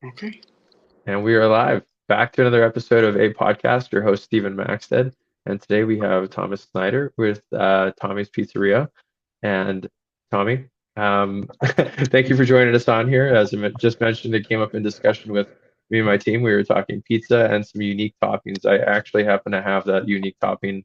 Okay. And we are live. Back to another episode of A Podcast. Your host, Stephen Maxted. And today we have Thomas Schneider with Tommy's Pizzeria. And Tommy, thank you for joining us on here. As I just mentioned, it came up in discussion with me and my team. We were talking pizza and some unique toppings. I actually happen to have that unique topping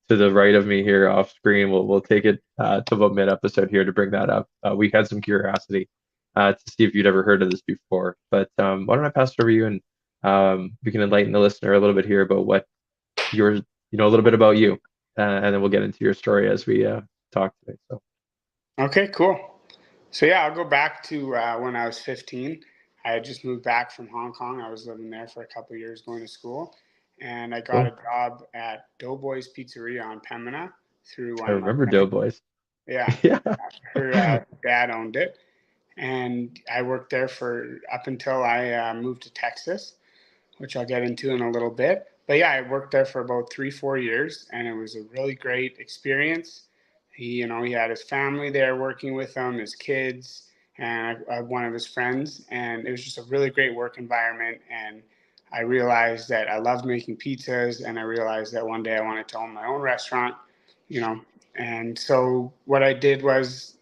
to the right of me here off screen. We'll take it to about mid episode here to bring that up. We had some curiosity to see if you'd ever heard of this before. But why don't I pass it over to you and we can enlighten the listener a little bit here about what your, a little bit about you, and then we'll get into your story as we talk today. So, Okay, cool. So yeah, I'll go back to when I was 15. I had just moved back from Hong Kong. I was living there for a couple of years going to school, and I got a cool. job at Doughboys Pizzeria on Pembina through I one of my remember friends. Doughboys. Yeah, Yeah. her dad owned it, and I worked there for up until I moved to Texas, which I'll get into in a little bit. But yeah, I worked there for about 3, 4 years, and it was a really great experience. He had his family there working with him, his kids, and one of his friends, and it was just a really great work environment. And I realized that I loved making pizzas, and I realized that one day I wanted to own my own restaurant, you know. And so what I did was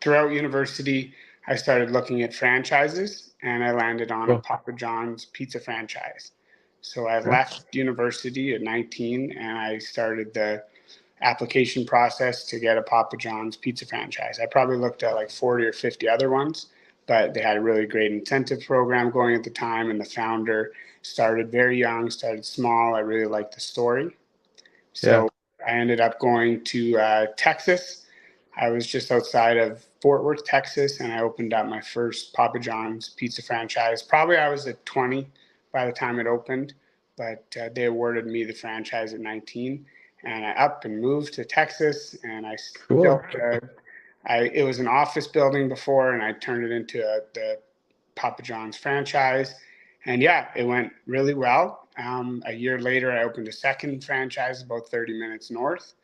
throughout university, I started looking at franchises and I landed on a Cool. Papa John's pizza franchise. So I Okay. left university at 19 and I started the application process to get a Papa John's pizza franchise. I probably looked at like 40 or 50 other ones, but they had a really great incentive program going at the time. And the founder started very young, started small. I really liked the story. Yeah. So I ended up going to Texas. I was just outside of Fort Worth, Texas, and I opened up my first Papa John's pizza franchise. Probably I was at 20 by the time it opened, but they awarded me the franchise at 19. And I up and moved to Texas, and I built Cool. it was an office building before, and I turned it into the Papa John's franchise. And yeah, it went really well. A year later, I opened a second franchise about 30 minutes north.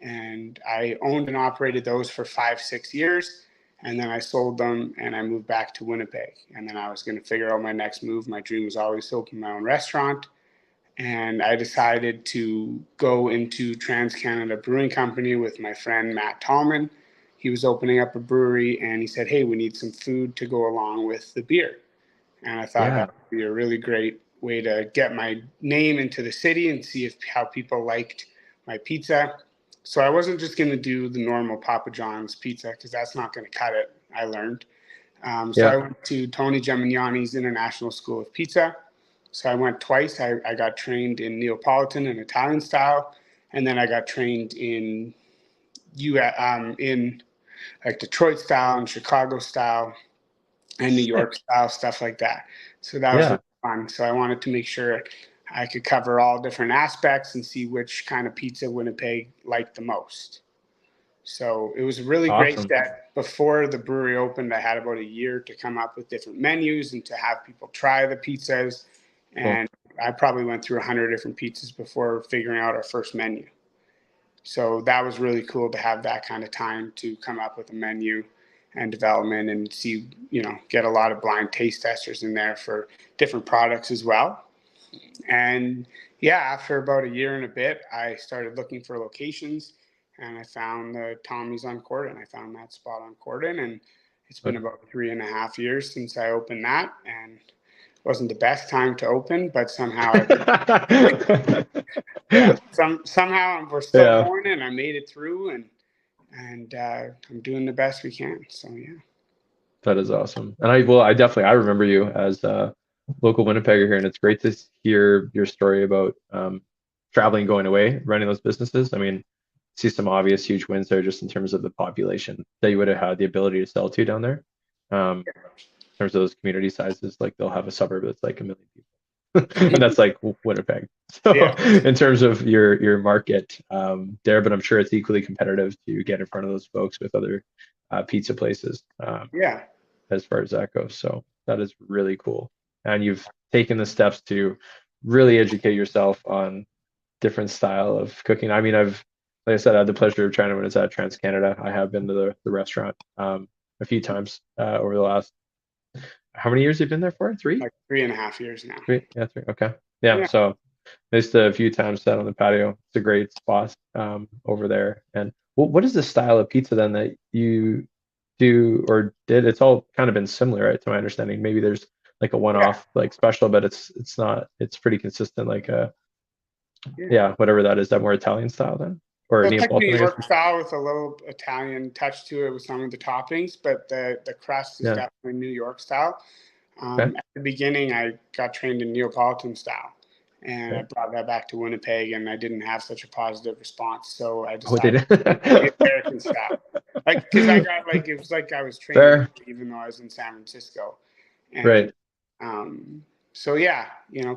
And I owned and operated those for 5, 6 years. And then I sold them and I moved back to Winnipeg. And then I was going to figure out my next move. My dream was always to open my own restaurant. And I decided to go into Trans Canada Brewing Company with my friend Matt Tallman. He was opening up a brewery and he said, "Hey, we need some food to go along with the beer." And I thought that Yeah. would be a really great way to get my name into the city and see if how people liked my pizza. So I wasn't just going to do the normal Papa John's pizza because that's not going to cut it. I learned. So Yeah. I went to Tony Gemignani's International School of Pizza. So I went twice. I got trained in Neapolitan and Italian style, and then I got trained in like Detroit style and Chicago style and New York Sick. style stuff like that. So that was Yeah. really fun. So I wanted to make sure I could cover all different aspects and see which kind of pizza Winnipeg liked the most. So it was a really great Awesome. step. Before the brewery opened, I had about a year to come up with different menus and to have people try the pizzas. Cool. And I probably went through 100 different pizzas before figuring out our first menu. So that was really cool to have that kind of time to come up with a menu and development and see, get a lot of blind taste testers in there for different products as well. And yeah, after about a year and a bit, I started looking for locations and I found the Tommy's on Corden. I found that spot on Corden, and it's been Good. about 3.5 years since I opened that. And it wasn't the best time to open, but somehow I yeah, somehow we're still Yeah. going and I made it through and I'm doing the best we can. So yeah. That is awesome. And I definitely, I remember you as a local Winnipegger here, and it's great to hear your story about traveling, going away, running those businesses. I mean, see some obvious huge wins there just in terms of the population that you would have had the ability to sell to down there. In terms of those community sizes, like they'll have a suburb that's like 1 million people, and that's like Winnipeg. So Yeah, in terms of your market there, but I'm sure it's equally competitive to get in front of those folks with other pizza places. yeah, As far as that goes. So that is really cool. And you've taken the steps to really educate yourself on different style of cooking. I mean, like I said, I had the pleasure of trying it when it's at Trans Canada. I have been to the restaurant a few times over the last how many years have you been there for? Three? like 3.5 years now. Three? Yeah, three. Okay. Yeah. Yeah. So I used to a few times sat on the patio. It's a great spot over there. And what is the style of pizza then that you do or did? It's all kind of been similar, right? To my understanding. Maybe there's like a Yeah. one-off like special, but it's not. It's pretty consistent. Like Yeah. yeah, whatever that is. That more Italian style then, or So it's like Neapolitan, New I guess. York style with a little Italian touch to it with some of the toppings, but the crust is Yeah. definitely New York style. Okay. At the beginning, I got trained in Neapolitan style, and I Okay. brought that back to Winnipeg, and I didn't have such a positive response, so I Oh, did decided the it? American style. Like, because I got like it was like I was training Fair. even though I was in San Francisco, and Right. um, so yeah,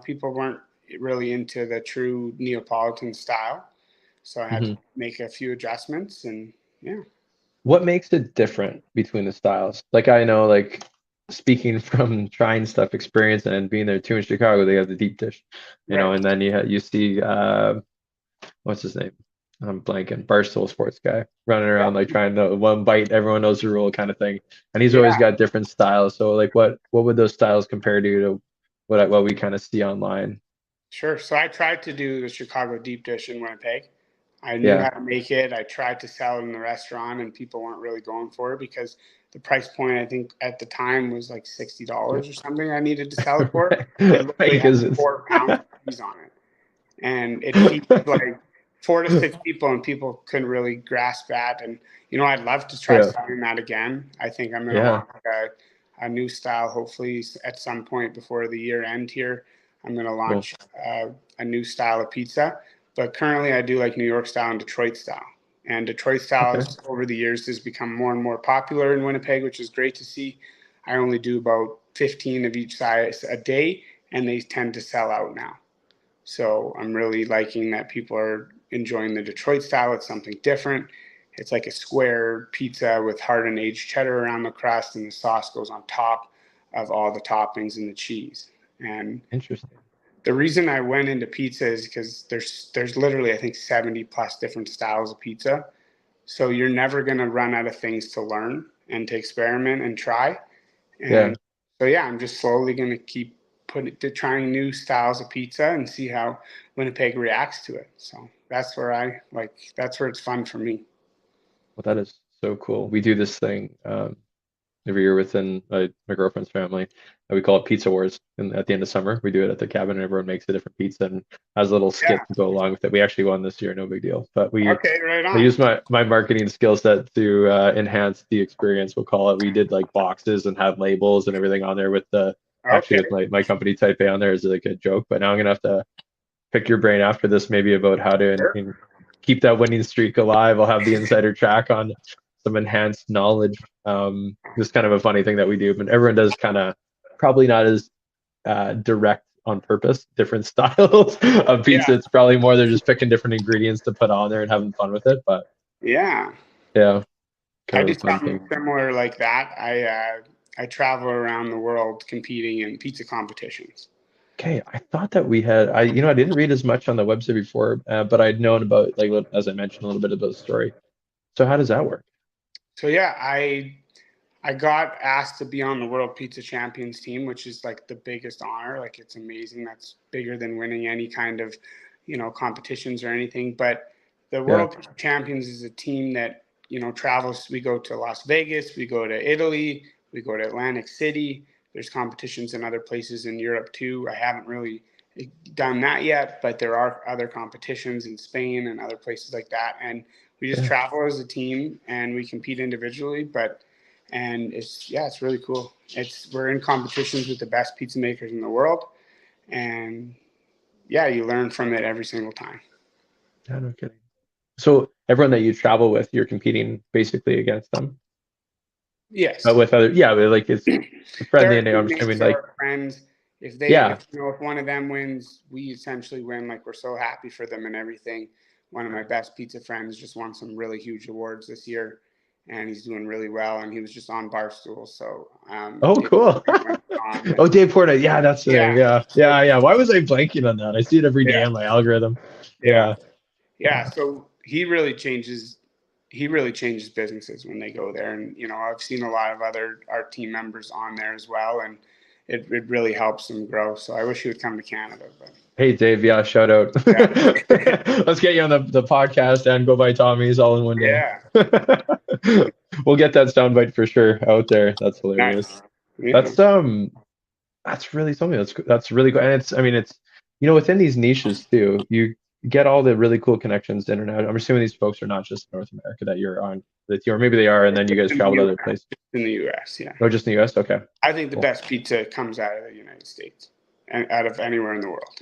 people weren't really into the true Neapolitan style, so I had to Hmm. make a few adjustments, and yeah, What makes it different between the styles? Like I know, like speaking from trying stuff experience and being there too in Chicago, they have the deep dish, right, and then you see what's his name? I'm blanking. Barstool Sports guy running yeah, around like trying to one bite, everyone knows the rule kind of thing. And he's always yeah. got different styles. So like what would those styles compare to what we kind of see online? Sure. So I tried to do the Chicago deep dish in Winnipeg. I knew Yeah. how to make it. I tried to sell it in the restaurant, and people weren't really going for it because the price point, I think, at the time was like $60 or something I needed to sell it for. It Right. literally had Because it's 4 pounds of cheese on it. And it featured like 4 to 6 people, and people couldn't really grasp that. And, I'd love to try yeah. selling that again. I think I'm going to Yeah. launch a new style, hopefully, at some point before the year end here. I'm going to Cool. launch a new style of pizza. But currently, I do like New York style and Detroit style. And Detroit Okay. styles over the years has become more and more popular in Winnipeg, which is great to see. I only do about 15 of each size a day, and they tend to sell out now. So I'm really liking that people are enjoying the Detroit style. It's something different. It's like a square pizza with hardened aged cheddar around the crust, and the sauce goes on top of all the toppings and the cheese. And Interesting. the reason I went into pizza is because there's literally, I think, 70 plus different styles of pizza. So you're never going to run out of things to learn and to experiment and try. And Yeah. so yeah, I'm just slowly going to keep trying new styles of pizza and see how Winnipeg reacts to it. So that's where that's where it's fun for me. Well, that is so cool. We do this thing every year within my girlfriend's family. We call it Pizza Wars. And at the end of summer, we do it at the cabin, and everyone makes a different pizza and has a little Yeah. skit to go along with it. We actually won this year, no big deal. But Okay, right I on. use my marketing skill set to enhance the experience. We'll call it. We did like boxes and had labels and everything on there with Okay. with my company Type A on there as like a joke. But now I'm gonna have to pick your brain after this, maybe about how to Sure. keep that winning streak alive. I'll have the insider track on some enhanced knowledge. This is kind of a funny thing that we do, but everyone does kind of probably not as direct on purpose, different styles of Yeah. pizza. It's probably more they're just picking different ingredients to put on there and having fun with it. But Yeah. yeah, I kind do of a fun something thing. similar like that. I travel around the world competing in pizza competitions. Okay, I thought that we had I didn't read as much on the website before, but I'd known about like as I mentioned a little bit about the story. So how does that work? So yeah, I got asked to be on the World Pizza Champions team, which is like the biggest honor. Like it's amazing. That's bigger than winning any kind of, competitions or anything. But the Yeah, World Pizza Champions is a team that, travels. We go to Las Vegas, we go to Italy, we go to Atlantic City. There's competitions in other places in Europe too. I haven't really done that yet, but there are other competitions in Spain and other places like that. And we just yeah. travel as a team and we compete individually, but and it's really cool. We're in competitions with the best pizza makers in the world, and yeah, you learn from it every single time. Yeah, no kidding. So everyone that you travel with, you're competing basically against them, but Yes, with other, yeah, but like it's there friendly, are and I'm assuming teammates or like, our friends. yeah, If one of them wins, we essentially win. Like we're so happy for them and everything. One of my best pizza friends just won some really huge awards this year, and he's doing really well. And he was just on Barstool, so oh, cool. on. Oh, Dave Portnoy, yeah, that's the name. Yeah, Yeah, so yeah, yeah. Why was I blanking on that? I see it every day yeah, on my algorithm. yeah. Yeah, Yeah, so he really changes. he really changes businesses when they go there. And, I've seen a lot of our team members on there as well. And it really helps them grow. So I wish he would come to Canada, but Hey Dave, yeah, shout out. yeah. Let's get you on the podcast and go by Tommy's all in one day. Yeah. We'll get that soundbite for sure out there. That's hilarious. Nice. Yeah. That's really something. That's really good. And it's within these niches too, you get all the really cool connections internet. I'm assuming these folks are not just North America that you're on with you, or maybe they are, and then you guys travel to other places. In the US, yeah. Oh, just in the US? Okay. I think the best pizza comes out of the United States and out of anywhere in the world.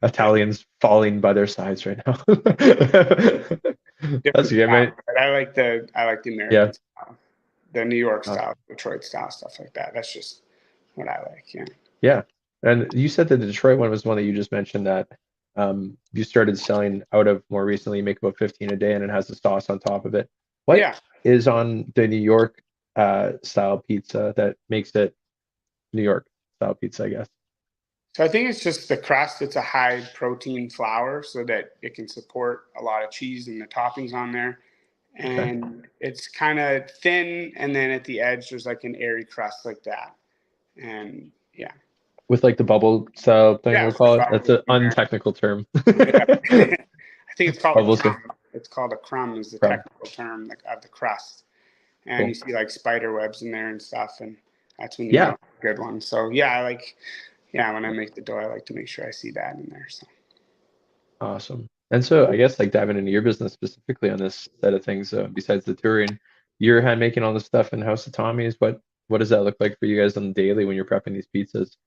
Italians falling by their sides right now. That's good, mate. I like the American style, the New York style, Detroit style, stuff like that. That's just what I like. Yeah. Yeah, and you said that the Detroit one was one that you just mentioned that you started selling out of more recently. You make about 15 a day, and it has the sauce on top of it. What is on the New York style pizza that makes it New York style pizza, I guess? So I think it's just the crust. It's a high protein flour so that it can support a lot of cheese and the toppings on there. And it's kind of thin. And then at the edge, there's like an airy crust like that. And yeah. With like the bubble style thing, we'll call it. That's an untechnical term. I think it's called a crumb. It's called a crumb is the technical term of the crust. And you see like spider webs in there and stuff. And that's when you get a good one. So when I make the dough, I like to make sure I see that in there. So awesome. And so I guess like diving into your business specifically on this side of things, besides the touring, you're hand making all this stuff in House of Tommy's. What does that look like for you guys on the daily when you're prepping these pizzas?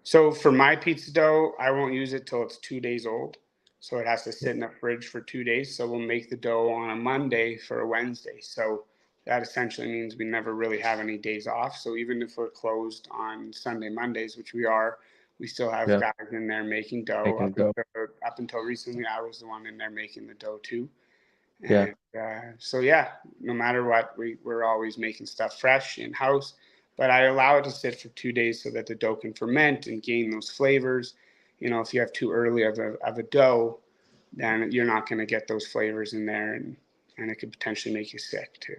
So for my pizza dough, I won't use it till it's 2 days old. So it has to sit in the fridge for 2 days. So we'll make the dough on a Monday for a Wednesday. So that essentially means we never really have any days off. So even if we're closed on Sunday, Mondays, which we are, we still have guys in there making dough. Up until recently, I was the one in there making the dough too. And, no matter what, we're always making stuff fresh in-house. But I allow it to sit for 2 days so that the dough can ferment and gain those flavors. If you have too early of a dough, then you're not going to get those flavors in there, and it could potentially make you sick too.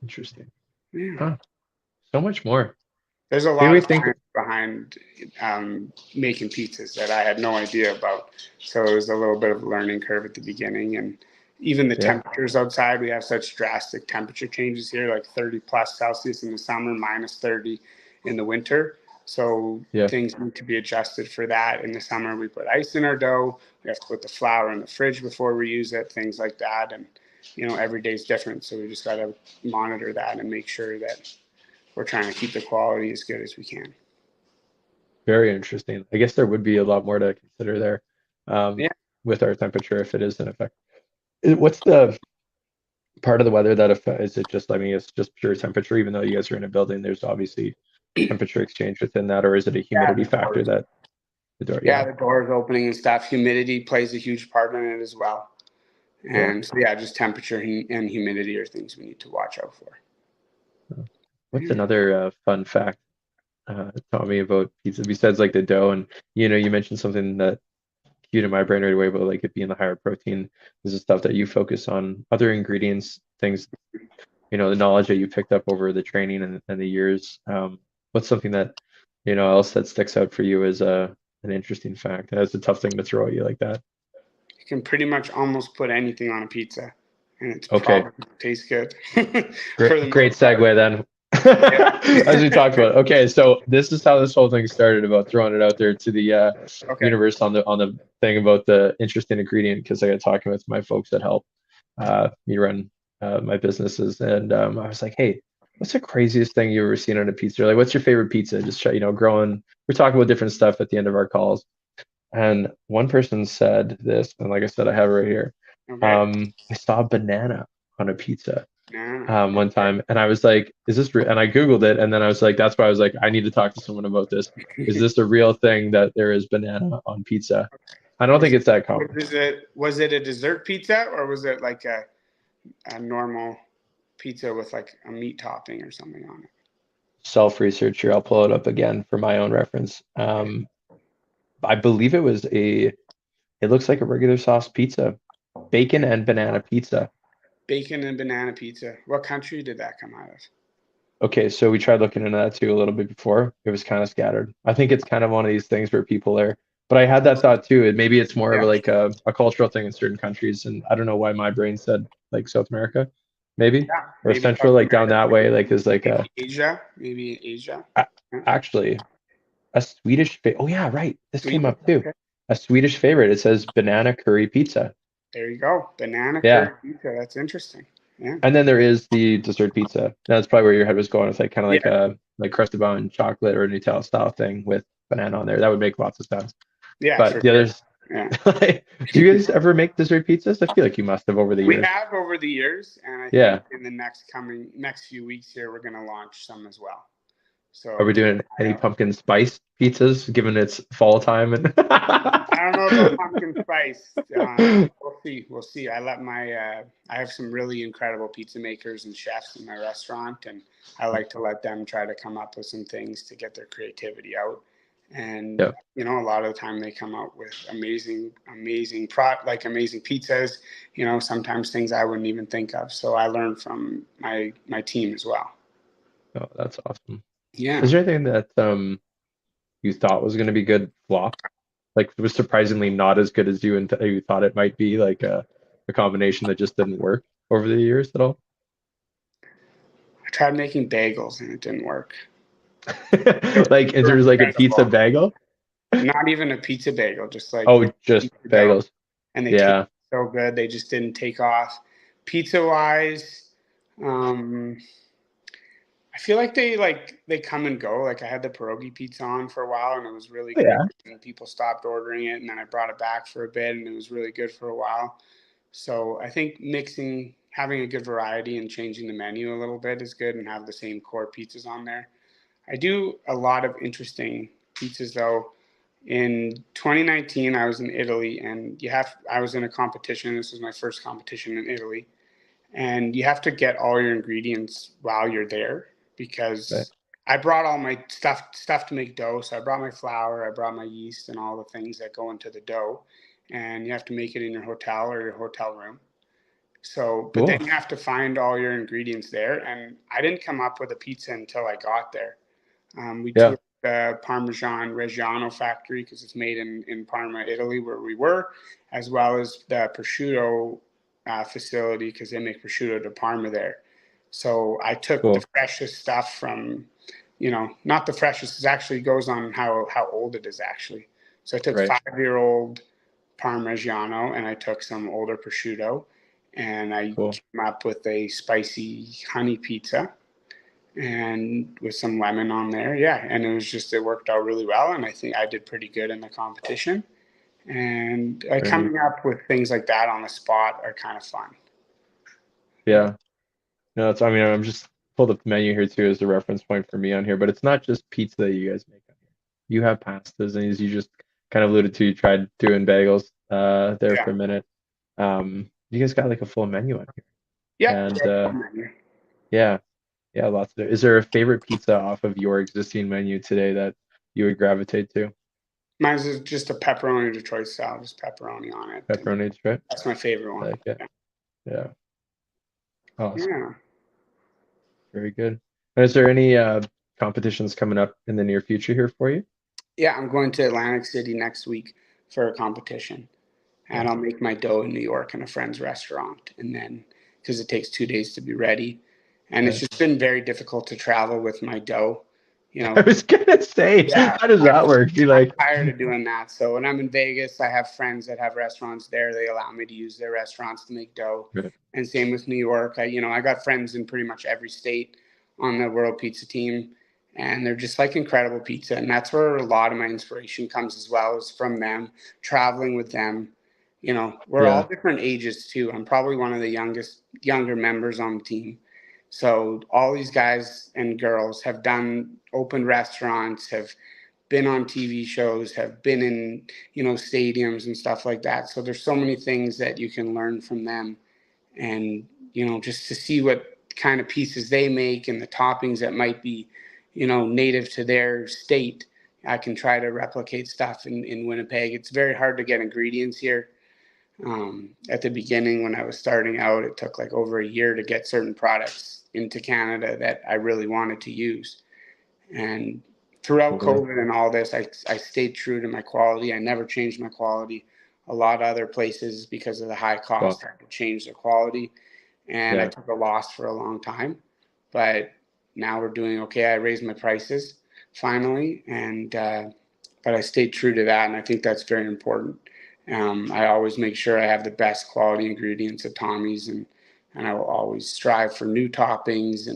Interesting. Yeah. Huh. So much more. There's a lot of things behind making pizzas that I had no idea about. So it was a little bit of a learning curve at the beginning. And even the temperatures outside, we have such drastic temperature changes here, like 30 plus Celsius in the summer, minus 30 in the winter. So things need to be adjusted for that. In the summer, we put ice in our dough. We have to put the flour in the fridge before we use it, things like that. And every day is different. So we just got to monitor that and make sure that we're trying to keep the quality as good as we can. Very interesting. I guess there would be a lot more to consider there with our temperature if it is in effect. What's the part of the weather that is it just, it's just pure temperature, even though you guys are in a building, there's obviously temperature exchange within that, or is it a humidity factor that the door? The doors opening and stuff. Humidity plays a huge part in it as well. And just temperature and humidity are things we need to watch out for. What's another fun fact, Tommy, about pizza besides like the dough? And you mentioned something that cued in my brain right away, but like it being the higher protein. This is stuff that you focus on. Other ingredients, things, the knowledge that you picked up over the training and the years. What's something that else that sticks out for you as an interesting fact? That's a tough thing to throw at you like that. You can pretty much almost put anything on a pizza, and it's probably tastes good. Great segue then. As we talked about. Okay, so this is how this whole thing started, about throwing it out there to the universe on the thing about the interesting ingredient, because I got talking with my folks that help me run my businesses, and I was like, hey, what's the craziest thing you've ever seen on a pizza? Like, what's your favorite pizza? Just growing. We're talking about different stuff at the end of our calls. And one person said this, and like I said, I have it right here. I saw a banana on a pizza one time, and I was like, is this real? And I Googled it, and then I was like, that's why I was like, I need to talk to someone about this. Is this a real thing that there is banana on pizza? I don't think it's that common. Was it a dessert pizza, or was it like a normal pizza with like a meat topping or something on it? Self-research here. I'll pull it up again for my own reference. I believe it looks like a regular sauce pizza, bacon and banana pizza. bacon and banana pizza. What country did that come out of? Okay, so we tried looking into that too a little bit before. It was kind of scattered. I think it's kind of one of these things where people are, but I had that thought too. Maybe it's more of Yeah, like a cultural thing in certain countries, and I don't know why my brain said like South America, maybe, yeah, or maybe Central, South like down America, that way, like is like maybe Asia, maybe Asia. a Yeah. actually a Swedish. Oh yeah, right. This came Sweden. up too. Okay. A Swedish favorite. It says banana curry pizza. There you go. Banana Yeah. curry pizza. That's interesting. Yeah. And then there is the dessert pizza. That's probably where your head was going. It's like kind of like Yeah. a like crusted bun chocolate or Nutella style thing with banana on there. That would make lots of sense. Yeah, But for the sure. others, Yeah. like, do you guys ever make dessert pizzas? I feel like you must have over the We years. have over the years, and I think Yeah. in the next few weeks here, we're going to launch some as well. Are So we keep doing an eye any out. pumpkin spice pizzas given it's fall time and I don't know about pumpkin spice. We'll see. We'll see. I have some really incredible pizza makers and chefs in my restaurant, and I like to let them try to come up with some things to get their creativity out. And Yeah. a lot of the time they come out with amazing pizzas. Sometimes things I wouldn't even think of. So I learn from my team as well. Oh, that's awesome. Yeah. Is there anything that you thought was going to be good flopped? Like it was surprisingly not as good as you thought it might be, like a combination that just didn't work over the years at all? I tried making bagels and it didn't work. Like in They were terms of like a pizza incredible. bagel? Not even a pizza bagel, just like Oh, just pizza dough. bagels. And they tasted Yeah. so good. They just didn't take off. Pizza wise, um, I feel like they come and go. Like I had the pierogi pizza on for a while, and it was really Oh, good. yeah. And people stopped ordering it, and then I brought it back for a bit, and it was really good for a while. So I think having a good variety and changing the menu a little bit is good, and have the same core pizzas on there. I do a lot of interesting pizzas though. In 2019, I was in Italy, and I was in a competition. This was my first competition in Italy, and you have to get all your ingredients while you're there Right. because I brought all my stuff to make dough. So I brought my flour, I brought my yeast, and all the things that go into the dough, and you have to make it in your hotel or your hotel room. So, but then Cool. you have to find all your ingredients there, and I didn't come up with a pizza until I got there. We Yeah. toured the Parmesan Reggiano factory because it's made in Parma, Italy, where we were, as well as the prosciutto facility because they make prosciutto di Parma there. So I took the Cool. freshest stuff from, not the freshest. It actually goes on how old it is actually. So I took Right. 5-year-old Parmigiano and I took some older prosciutto, and I Cool. came up with a spicy honey pizza and with some lemon on there. Yeah, and it worked out really well, and I think I did pretty good in the competition. And Very neat. coming up with things like that on the spot are kind of fun. Yeah, Yeah. No, I mean, I'm just pulled up the menu here too as a reference point for me on here, but it's not just pizza that you guys make on here. You have pastas, and as you just kind of alluded to, you tried doing bagels there yeah, for a minute. You guys got like a full menu on here. yeah. And yeah, yeah, lots of it. Is there a favorite pizza off of your existing menu today that you would gravitate to? Mine's is just a pepperoni Detroit style, just pepperoni on it, and Pepperoni, right? that's my favorite I one. like it. Yeah. Awesome. Yeah, Very good. And is there any competitions coming up in the near future here for you? yeah. I'm going to Atlantic City next week for a competition, and Nice. I'll make my dough in New York in a friend's restaurant, and then because it takes 2 days to be ready, and it's Nice. just been very difficult to travel with my dough. I was gonna say, Yeah, how does that work? Be I'm like, tired of doing that. So when I'm in Vegas, I have friends that have restaurants there. They allow me to use their restaurants to make dough. good. And same with New York. I got friends in pretty much every state on the World Pizza team, and they're just like incredible pizza. And that's where a lot of my inspiration comes as well, is from them, traveling with them. We're all Yeah, different ages too. I'm probably one of the younger members on the team. So all these guys and girls have done open restaurants, have been on TV shows, have been in, stadiums and stuff like that. So there's so many things that you can learn from them, and, just to see what kind of pieces they make and the toppings that might be, native to their state. I can try to replicate stuff in Winnipeg. It's very hard to get ingredients here. At the beginning, when I was starting out, it took like over a year to get certain products into Canada that I really wanted to use. And throughout Totally. COVID and all this, I stayed true to my quality. I never changed my quality. A lot of other places, because of the high Well, cost, had to change their quality. And I yeah, took a loss for a long time. But now we're doing okay. I raised my prices finally. But I stayed true to that. And I think that's very important. I always make sure I have the best quality ingredients at Tommy's, and I will always strive for new toppings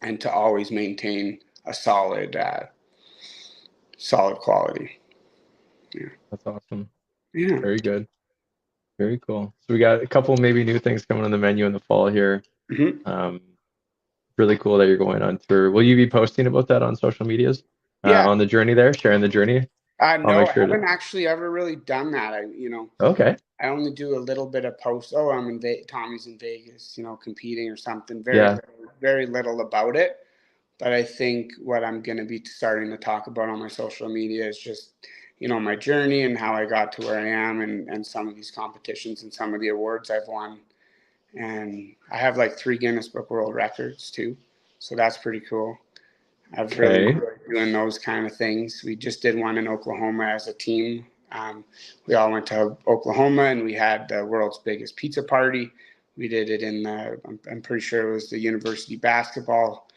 and to always maintain a solid quality. Yeah. that's awesome. Yeah. Very good. Very cool. So we got a couple maybe new things coming on the menu in the fall here. Hmm. Um, really cool that you're going on tour. Will you be posting about that on social medias? Yeah. On the journey there, sharing the journey? I'll No, make I sure to. haven't actually ever really done that. Okay. I only do a little bit of posts. Oh, I'm in Tommy's in Vegas, competing or something. Yeah. Very little about it. But I think what I'm going to be starting to talk about on my social media is just, my journey and how I got to where I am, and some of these competitions and some of the awards I've won. And I have like 3 Guinness Book World Records too. So that's pretty cool. I've really Okay. enjoyed doing those kind of things. We just did one in Oklahoma as a team. We all went to Oklahoma and we had the world's biggest pizza party. We did it I'm pretty sure it was the university basketball,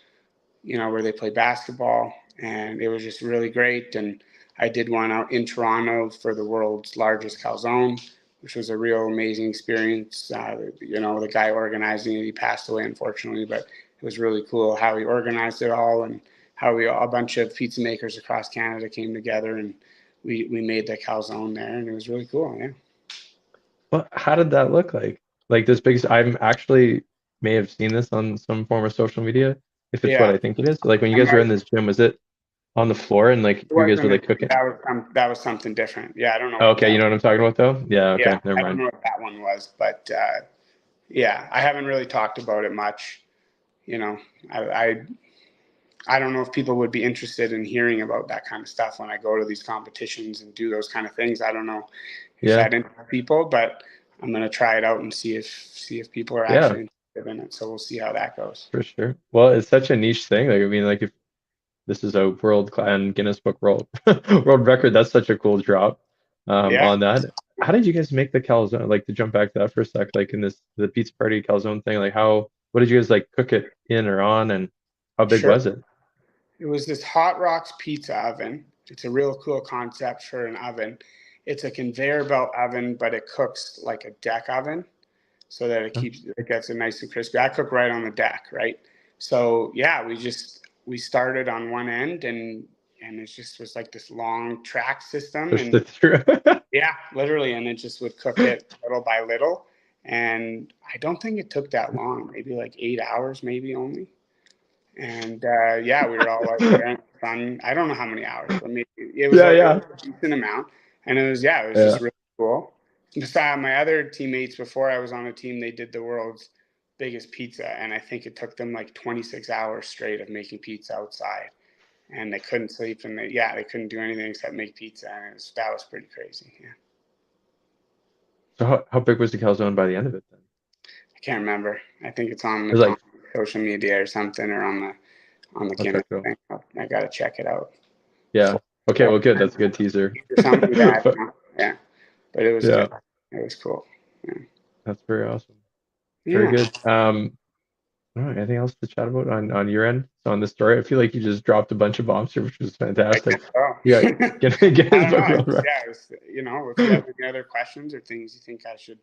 where they play basketball. And it was just really great. And I did one out in Toronto for the world's largest calzone, which was a real amazing experience. The guy organizing it, he passed away, unfortunately, but it was really cool how he organized it all, and how a bunch of pizza makers across Canada came together, and we made the calzone there, and it was really cool. Yeah. Well, how did that look like? Like this big, I'm actually may have seen this on some form of social media, if it's what Yeah. I think it is. Like when you I guys were might, in this gym, was it on the floor and like it you guys were wasn't, like cooking? that was something different. Yeah. I don't know Oh, what okay, you that, know what I'm talking about though? Yeah, yeah, okay, never I don't mind. know what that one was, but, yeah, I haven't really talked about it much. You know, I, I I don't know if people would be interested in hearing about that kind of stuff when I go to these competitions and do those kind of things. I don't know if Yeah, that interests people, but I'm gonna try it out and see if people are yeah, actually interested in it. So we'll see how that goes. for sure. Well, it's such a niche thing. Like I mean, like if this is a world class and Guinness Book World World Record, that's such a cool drop Yeah, on that. How did you guys make the calzone? Like to jump back to that for a sec, like in this the pizza party calzone thing, like how what did you guys like cook it in or on and how big sure. was it? It was this Hot Rocks pizza oven. It's a real cool concept for an oven. It's a conveyor belt oven, but it cooks like a deck oven, so that it gets it nice and crispy. I cook right on the deck, right? So yeah, we started on one end, and it just was like this long track system, Pushed and it through. yeah, literally, and it just would cook it little by little. And I don't think it took that long, maybe like 8 hours, maybe only. And yeah, we were all out there in the sun. I don't know how many hours, but maybe Yeah, it yeah, was a decent amount. And it was yeah. just really cool. Besides, my other teammates before I was on the team, they did the world's biggest pizza, and I think it took them like 26 hours straight of making pizza outside, and they couldn't sleep, and they couldn't do anything except make pizza, and that was pretty crazy. Yeah, So how big was the calzone by the end of it then? I can't remember. I think it's on It the was like, social media or something, or on the I'll check Guinness it out. thing. I gotta check it out. Yeah. Okay, Four well, good. That's a good teaser. or something like that. But Yeah, but it was good. yeah, It was cool. Yeah. that's very awesome. Very Yeah. good. All right, anything else to chat about on your end? So on this story, I feel like you just dropped a bunch of bombs here, which was I guess fantastic. so. Yeah, get I his don't know. book world record. If you have any other questions or things you think I should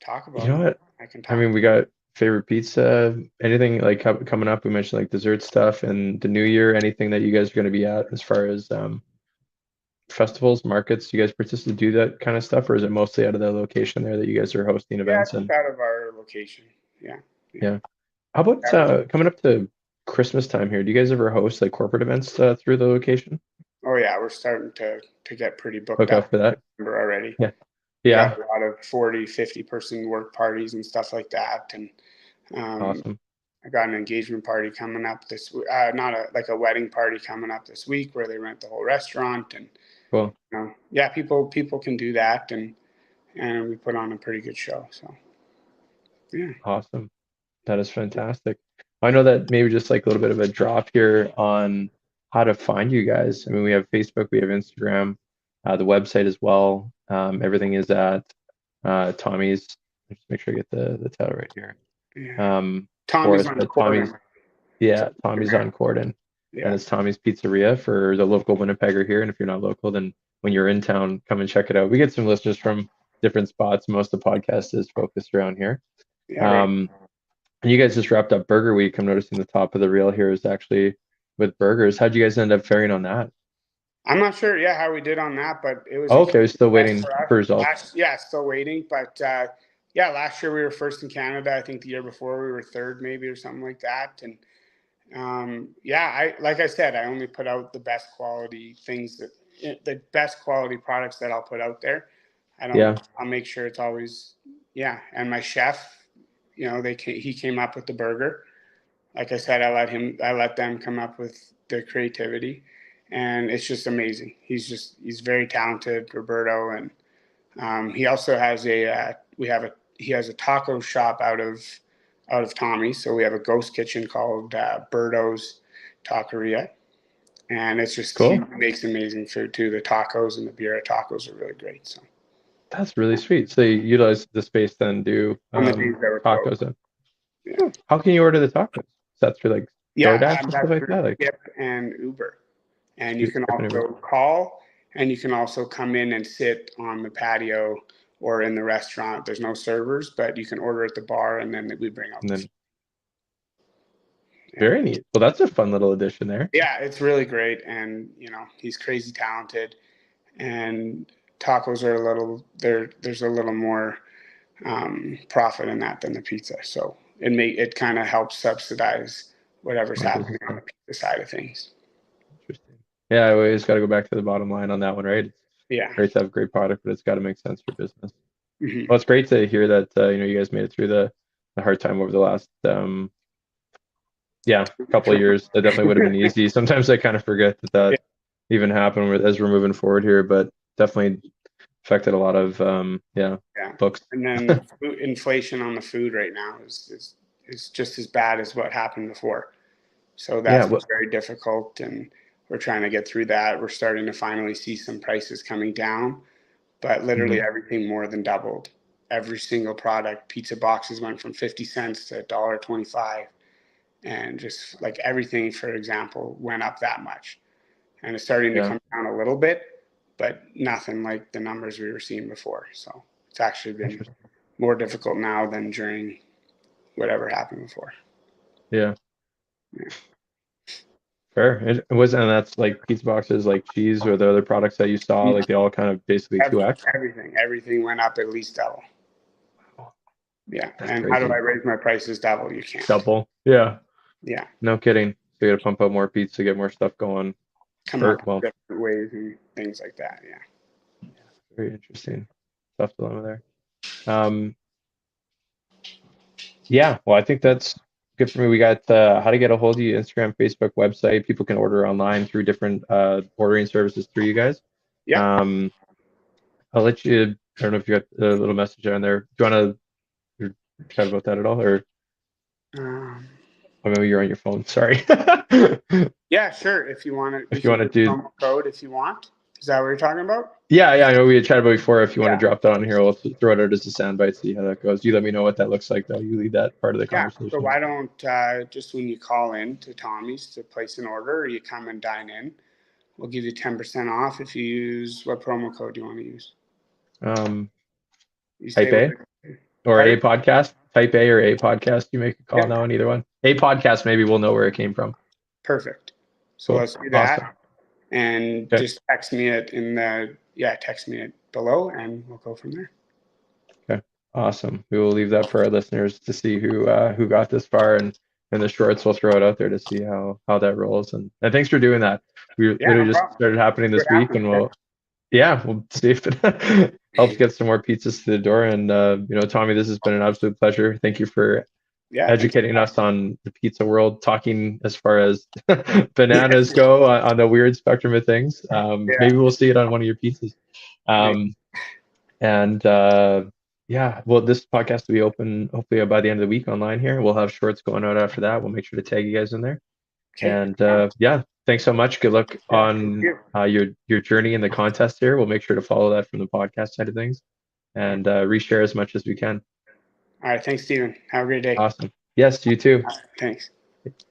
talk You about, know what? I can I talk. mean, we got favorite pizza, anything like coming up. We mentioned like dessert stuff and the new year, anything that you guys are going to be at as far as festivals, markets. Do you guys participate do that kind of stuff, or is it mostly out of the location there that you guys are hosting Yeah, events just and out of our location. Yeah. Yeah. yeah. How about coming up to Christmas time here? Do you guys ever host like corporate events through the location? Oh yeah, we're starting to get pretty booked Hook up up for that? already. Yeah. We got Yeah. a lot of 40, 50 person work parties and stuff like that. And um, Awesome. I got an engagement party coming up this week. Not like a wedding party coming up this week where they rent the whole restaurant. And Cool. yeah, people can do that. and we put on a pretty good show. So yeah. Awesome. That is fantastic. I know that maybe just like a little bit of a drop here on how to find you guys. I mean, we have Facebook, we have Instagram, the website as well. Everything is at Tommy's. Just make sure I get the title right here. Yeah. For Tommy's us, on but Corden. Tommy's on Corden. Yeah. And it's Tommy's Pizzeria for the local Winnipegger here. And if you're not local, then when you're in town, come and check it out. We get some listeners from different spots. Most of the podcast is focused around here. Yeah, right. And you guys just wrapped up Burger Week. I'm noticing the top of the reel here is actually with burgers. How'd you guys end up faring on that? I'm not sure, how we did on that, but it was okay. I was still waiting for results. Still waiting. But last year we were first in Canada. I think the year before we were third, maybe, or something like that. And like I said, I only put out the best quality things the best quality products that I'll put out there. I'll make sure it's always, and my chef, he came up with the burger. Like I said, I let them come up with their creativity, and it's just amazing. He's very talented, Roberto. And he also has he has a taco shop out of Tommy. So we have a ghost kitchen called Birdo's Taqueria. And it's just cool. He makes amazing food too. The tacos and the birria tacos are really great. So that's really sweet. So you utilize the space then do tacos then. Yeah. How can you order the tacos? That's for like DoorDash and stuff like that? Skip and Uber. And you can also call, and you can also come in and sit on the patio or in the restaurant. There's no servers, but you can order at the bar, and then we bring out. Very neat. Well, that's a fun little addition there. Yeah, it's really great, and he's crazy talented, and tacos are there's a little more profit in that than the pizza, so it kind of helps subsidize whatever's happening on the pizza side of things. Interesting. Yeah, I always got to go back to the bottom line on that one, right? It's great to have a great product, but it's got to make sense for business. Mm-hmm. Well, it's great to hear that you guys made it through the hard time over the last couple of years. That definitely would have been easy. Sometimes I kind of forget that even happened as we're moving forward here, but definitely affected a lot of books. And then inflation on the food right now is just as bad as what happened before. So that's very difficult, and we're trying to get through that. We're starting to finally see some prices coming down, but literally everything more than doubled. Every single product, pizza boxes went from 50 cents to $1.25. And just like everything, for example, went up that much. And it's starting to come down a little bit, but nothing like the numbers we were seeing before. So it's actually been more difficult now than during whatever happened before. Yeah. Fair. And that's like pizza boxes, like cheese, or the other products that you saw, like they all kind of basically 2x? Everything went up at least double. Wow. Yeah. That's and crazy. How do I raise my prices double? You can't. Double. Yeah. Yeah. No kidding. So you got to pump out more pizza, get more stuff going. Come up with different ways and things like that. Yeah. Very interesting. Tough dilemma there. Well, I think that's good for me. We got how to get a hold of you, Instagram, Facebook, website. People can order online through different ordering services through you guys. Yeah. I'll let you, I don't know if you got a little message on there. Do you want to chat about that at all? Or maybe you're on your phone. Sorry. Yeah, sure. If you want to. If you want to do promo code, if you want. Is that what you're talking about? Yeah. I know we had chatted about before. If you want to drop that on here, we'll throw it out as a soundbite, see how that goes. You let me know what that looks like, though. You lead that part of the conversation. So why don't just when you call in to Tommy's to place an order, or you come and dine in, we'll give you 10% off if you use what promo code do you want to use? Type A or A podcast. Type A or A podcast. You make a call now on either one. A podcast, maybe we'll know where it came from. Perfect. So let's do that. And just text me text me it below, and we'll go from there. Okay, awesome. We will leave that for our listeners to see who got this far, and in the shorts we'll throw it out there to see how that rolls. And thanks for doing that. We literally just started happening this week, and we'll see if it helps get some more pizzas to the door. And Tommy, this has been an absolute pleasure. Thank you for educating us on the pizza world, talking as far as bananas go on the weird spectrum of things. Maybe we'll see it on one of your pizzas. And yeah, well, this podcast will be open hopefully by the end of the week online here. We'll have shorts going out after that. We'll make sure to tag you guys in there. Okay. And yeah, thanks so much. Good luck Yeah, thank on you. your journey in the contest here. We'll make sure to follow that from the podcast side of things and reshare as much as we can. All right. Thanks, Stephen. Have a great day. Awesome. Yes, you too. Thanks.